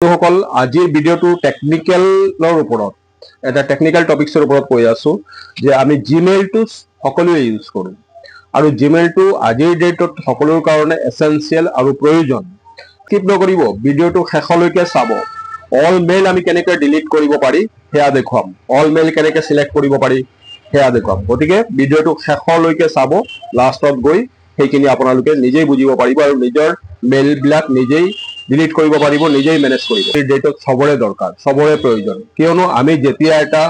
সকল আজিৰ ভিডিঅ'টো টেকনিকেলৰ ওপৰত এটা টেকনিকেল টপিকছৰ ওপৰত কৈ আছো যে আমি জিমেইলটো সকলোৱে ইউজ কৰোঁ আৰু জিমেইলটো আজিৰ ডেটত সকলোৰ কাৰণে এসেনশিয়াল আৰু প্ৰয়োজন। স্কিপ নকৰিব, ভিডিঅ'টো শেষলৈকে চাব। অল মেইল আমি কেনেকৈ ডিলিট কৰিব পাৰি সেয়া দেখুৱাম, অল মেইল কেনেকৈ সিলেক্ট কৰিব পাৰি সেয়া দেখুৱাম। গতিকে ভিডিঅ'টো শেষলৈকে চাব, লাষ্টত গৈ সেইখিনি আপোনালোকে নিজেই বুজিব পাৰিব আৰু নিজৰ মেইলবিলাক নিজেই ডিলিট কৰিব পাৰিব, নিজেই মেনেজ কৰিব। এই ডেটত সবৰে দৰকাৰ, সবৰে প্ৰয়োজন, কিয়নো আমি যেতিয়া এটা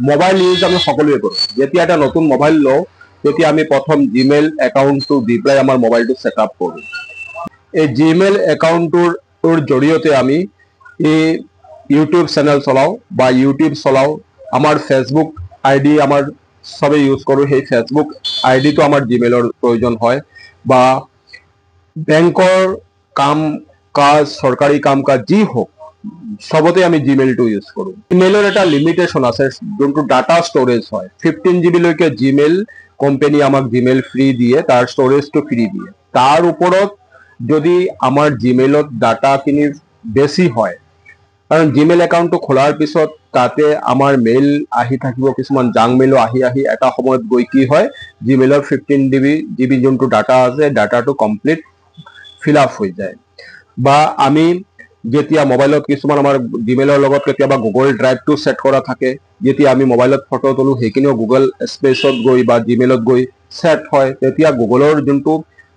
মোবাইল ইউজ আমি সকলোৱে কৰোঁ। যেতিয়া এটা নতুন মোবাইল লওঁ তেতিয়া আমি প্ৰথম জিমেইল একাউণ্টটো দি পেলাই আমাৰ মোবাইলটো ছেটআপ কৰোঁ। এই জিমেইল একাউণ্টটোৰ জৰিয়তে আমি এই ইউটিউব চেনেল চলাওঁ বা ইউটিউব চলাওঁ, আমাৰ ফেচবুক আইডি আমাৰ সবে ইউজ কৰোঁ, সেই ফেচবুক আইডিটো আমাৰ জিমেইলৰ প্ৰয়োজন হয়, বা বেংকৰ কাম কাজ, চৰকাৰী কাম কাজ যি হোক সবতে আমি জিমেইলটো ইউজ কৰোঁ। জিমেইলৰ এটা লিমিটেশ্যন আছে, যোনটো ডাটা ষ্ট'ৰেজ হয়। 15 GB লৈকে জিমেইল কোম্পানী আমাক জিমেইল ফ্ৰী দিয়ে, তাৰ ষ্ট'ৰেজটো ফ্ৰী দিয়ে। তাৰ ওপৰত যদি আমাৰ জিমেইলত ডাটাখিনি বেছি হয়, কাৰণ জিমেইল একাউণ্টটো খোলাৰ পিছত তাতে আমাৰ মেইল আহি থাকিব, কিছুমান জাংক মেইলো আহি এটা সময়ত গৈ কি হয়, জিমেইলৰ 15 GB যোনটো ডাটা আছে ডাটাটো কমপ্লিট ফিল আপ হৈ যায়। বা আমি যেতিয়া মোবাইলত কিছুমান আমাৰ জিমেইলৰ লগত কেতিয়াবা গুগল ড্ৰাইভটো সেট কৰা থাকে, যেতিয়া আমি মোবাইলত ফটো তোলো সেইখিনিও গুগল স্পেচত গৈ বা জিমেইলত গৈ সেট হয়, তেতিয়া গুগলৰ যোনটো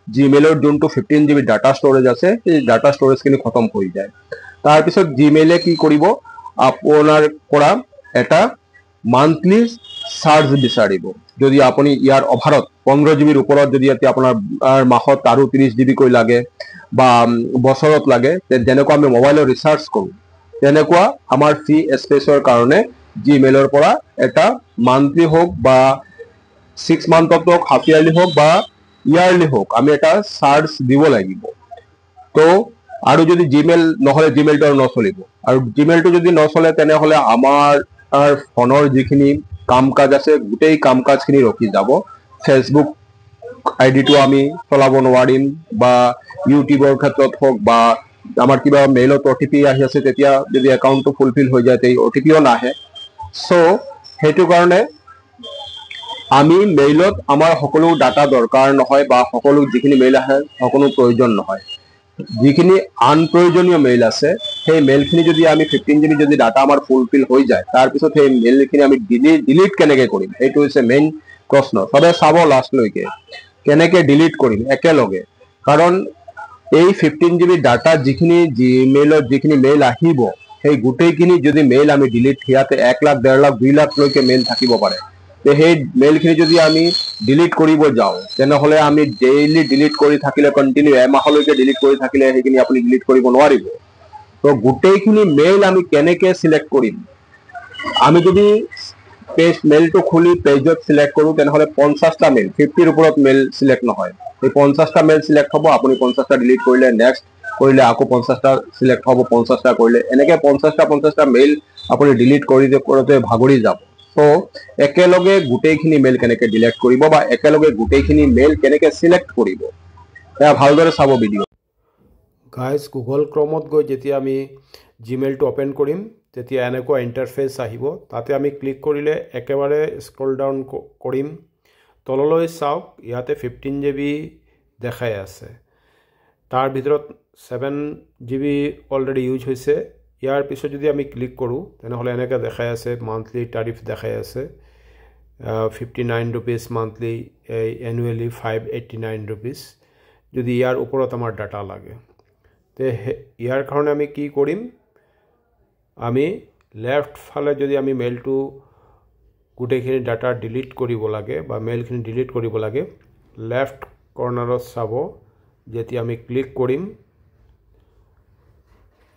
জিমেইলৰ যোনটো 15 GB ডাটা ষ্ট'ৰেজ আছে সেই ডাটা ষ্ট'ৰেজখিনি খতম হৈ যায়। তাৰপিছত জিমেইলে কি কৰিব, আপোনাৰ পৰা এটা মান্থলি চাৰ্জ বিচাৰিব। যদি আপুনি ইয়াৰ অভাৰত 15 GBৰ ওপৰত যদি আপোনাৰ মাহত আৰু 30 GB কৈ লাগে বা বছৰত লাগে, যেনেকুৱা আমি মোবাইলৰ ৰিচাৰ্জ কৰোঁ তেনেকুৱা আমাৰ ফ্ৰী স্পেচৰ কাৰণে জিমেইলৰ পৰা এটা মান্থলি হোক বা 6 মান্থত হোক, হাফ ইয়াৰলি হোক বা ইয়াৰলি হোক আমি এটা চাৰ্জ দিব লাগিব। তো আৰু যদি জিমেইল নহলে জিমেইলটো আৰু নচলিব, আৰু জিমেইলটো যদি নচলে তেনেহলে আমাৰ ফোনৰ যিখিনি কাম কাজ আছে গোটেই কাম কাজখিনি ৰখি যাব। ফেচবুক আইডিটো আমি চলাব নোৱাৰিম, বা ইউটিউবৰ ক্ষেত্ৰত হোক, বা আমাৰ কিবা মেইলত OTP আহি আছে তেতিয়া যদি একাউণ্টটো ফুলফিল হৈ যায় তেতিয়া OTPও নাহে। সো সেইটো কাৰণে আমি মেইলত আমাৰ সকলো ডাটা দৰকাৰ নহয়, বা সকলো যিখিনি মেইল আহে সকলো প্ৰয়োজন নহয়। যিখিনি আনপ্ৰয়োজনীয় মেইল আছে সেই মেইলখিনি যদি আমি 15 GB যদি ডাটা আমাৰ ফুলফিল হৈ যায়, তাৰপিছত সেই মেইলখিনি আমি ডিলিট কেনেকৈ কৰিম সেইটো হৈছে মেইন প্ৰশ্ন। সবে চাব লাষ্টলৈকে কেনেকৈ ডিলিট কৰিম একেলগে, কাৰণ এই 15 GB ডাটা যিখিনি জিমেইলত যিখিনি মেইল আহিব সেই গোটেইখিনি যদি মেইল আমি ডিলিট, ইয়াতে 1 লাখ 1.5 লাখ 2 লাখ লৈকে মেইল থাকিব পাৰে। সেই মেইলখিনি যদি আমি ডিলিট কৰিব যাওঁ তেনেহলে আমি ডেইলি ডিলিট কৰি থাকিলে, কন্টিনিউ এমাহলৈকে ডিলিট কৰি থাকিলে সেইখিনি আপুনি ডিলিট কৰিব নোৱাৰিব। তো গোটেইখিনি মেইল আমি কেনেকৈ সিলেক্ট কৰিম, আমি যদি পেজ মেইলটো খুলি পেজত সিলেক্ট কৰোঁ তেনেহলে 50টা মেইল, 50ৰ ওপৰত মেইল সিলেক্ট নহয়। এই 50টা মেইল সিলেক্ট হ'ব, আপুনি 50টা ডিলিট কৰিলে, নেক্সট কৰিলে আকৌ 50টা সিলেক্ট হ'ব, 50টা কৰিলে এনেকৈ 50টা মেইল আপুনি ডিলিট কৰোঁতে ভাগৰি যাব। তো একেলগে গোটেইখিনি মেইল কেনেকৈ ডিলিট কৰিব বা একেলগে গোটেইখিনি মেইল কেনেকৈ সিলেক্ট কৰিব এয়া ভালদৰে চাব ভিডিঅ'। গাইজ, গুগল ক্ৰমত গৈ যেতিয়া আমি জিমেইলটো অপেন কৰিম তেতিয়া এনেকুৱা ইণ্টাৰফেচ আহিব। তাতে আমি ক্লিক কৰিলে একেবাৰে স্ক্ৰল ডাউন কৰিম, তললৈ চাওক, ইয়াতে 15 GB দেখাই আছে। তাৰ ভিতৰত 7 GB অলৰেডি ইউজ হৈছে। ইয়াৰ পিছত যদি আমি ক্লিক কৰোঁ তেনেহ'লে এনেকৈ দেখাই আছে, মান্থলি টাৰিফ দেখাই আছে 59 rupees মান্থলি, এনুৱেলি 589 rupees। যদি ইয়াৰ ওপৰত আমাৰ ডাটা লাগে তে ইয়াৰ কাৰণে আমি কি কৰিম, আমি লেফ্ট ফালে যদি আমি মেইলটো গোটেইখিনি ডাটা ডিলিট কৰিব লাগে বা মেইলখিনি ডিলিট কৰিব লাগে, লেফ্ট কৰ্নাৰত চাব, যেতিয়া আমি ক্লিক কৰিম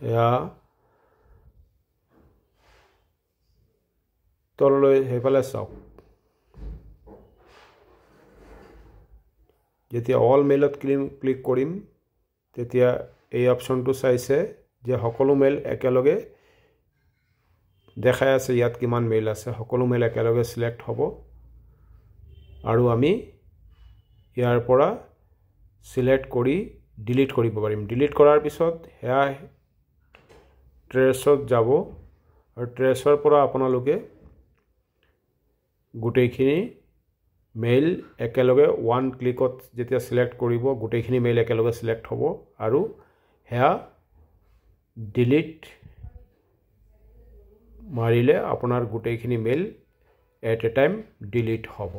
এয়া তললৈ সেইফালে চাওক, যেতিয়া অল মেইলত ক্লিক কৰিম তেতিয়া এই অপশ্যনটো চাইছে যে সকলো মেইল একেলগে দেখাই আছে, ইয়াত কিমান মেইল আছে সকলো মেইল একেলগে সিলেক্ট হ'ব আৰু আমি ইয়াৰ পৰা সিলেক্ট কৰি ডিলিট কৰিব পাৰিম। ডিলিট কৰাৰ পিছত হেয়া ট্ৰেছত যাব আৰু ট্ৰেছৰ পৰা আপোনালোকে গোটেইখিনি মেইল একেলগে ওৱান ক্লিকত যেতিয়া সিলেক্ট কৰিব গোটেইখিনি মেইল একেলগে সিলেক্ট হ'ব আৰু হেয়া ডিলিট মাৰিলে আপোনাৰ গোটেইখিনি mail at A time delete হ'ব